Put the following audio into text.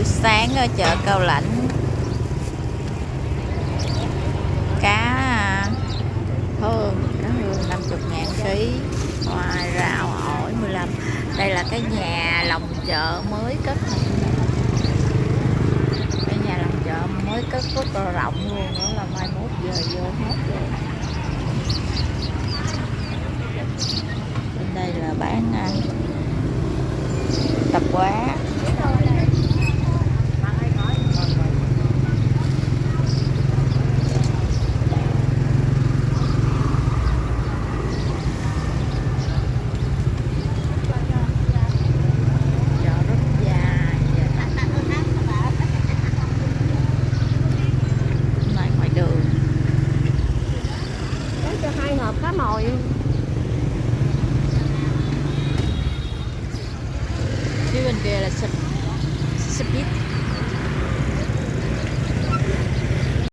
buổi sáng ở chợ Cao Lãnh. Cá hương 50.000 ký, hoa rau ổi 15. Đây là cái nhà lòng chợ mới cất. Cái nhà lòng chợ mới cất rất là rộng luôn, đó là mai mốt giờ vô hết rồi. Bên đây là bán tạp hóa. Cá mòi phía bên kia là xịt